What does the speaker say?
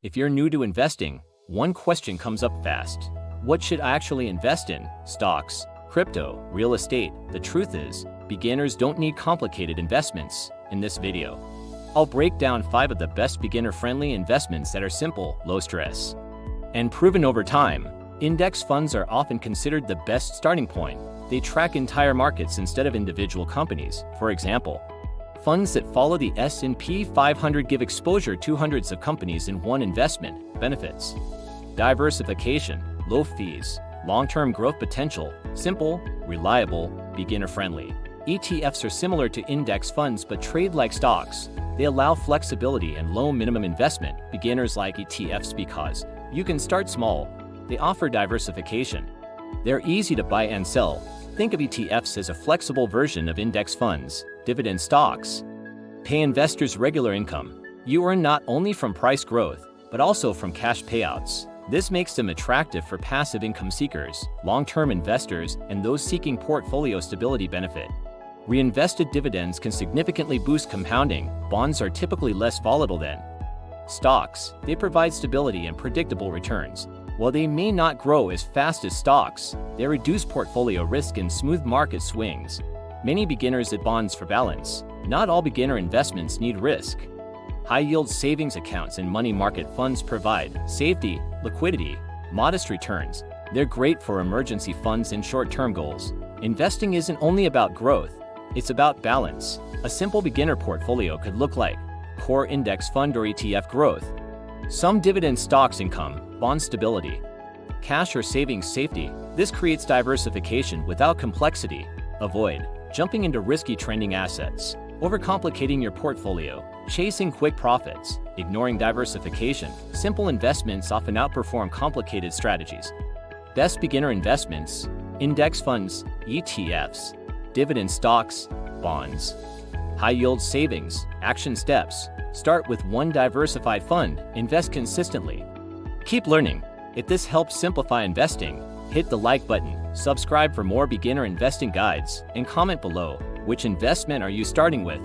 If you're new to investing, one question comes up fast. What should I actually invest in? Stocks, crypto, real estate? The truth is, beginners don't need complicated investments. In this video, I'll break down 5 of the best beginner-friendly investments that are simple, low stress, and proven over time. Index funds are often considered the best starting point. They track entire markets instead of individual companies. For example, funds that follow the S&P 500 give exposure to hundreds of companies in one investment. Benefits: diversification, low fees, long-term growth potential, simple, reliable, beginner-friendly. ETFs are similar to index funds but trade like stocks. They allow flexibility and low minimum investment. Beginners like ETFs because you can start small. They offer diversification. They're easy to buy and sell. Think of ETFs as a flexible version of index funds. Dividend stocks pay investors regular income. You earn not only from price growth, but also from cash payouts. This makes them attractive for passive income seekers, long-term investors, and those seeking portfolio stability benefit. Reinvested dividends can significantly boost compounding. Bonds are typically less volatile than stocks. They provide stability and predictable returns. While they may not grow as fast as stocks, they reduce portfolio risk and smooth market swings. Many beginners add bonds for balance. Not all beginner investments need risk. High-yield savings accounts and money market funds provide safety, liquidity, modest returns. They're great for emergency funds and short-term goals. Investing isn't only about growth, it's about balance. A simple beginner portfolio could look like core index fund or ETF growth, some dividend stocks income, bond stability, cash or savings safety. This creates diversification without complexity. Avoid jumping into risky trending assets, overcomplicating your portfolio, chasing quick profits, ignoring diversification. Simple investments often outperform complicated strategies. Best beginner investments: index funds, ETFs, dividend stocks, bonds. High-yield savings. Action steps: start with one diversified fund, invest consistently. Keep learning. If this helps simplify investing, hit the like button, subscribe for more beginner investing guides, and comment below which investment are you starting with.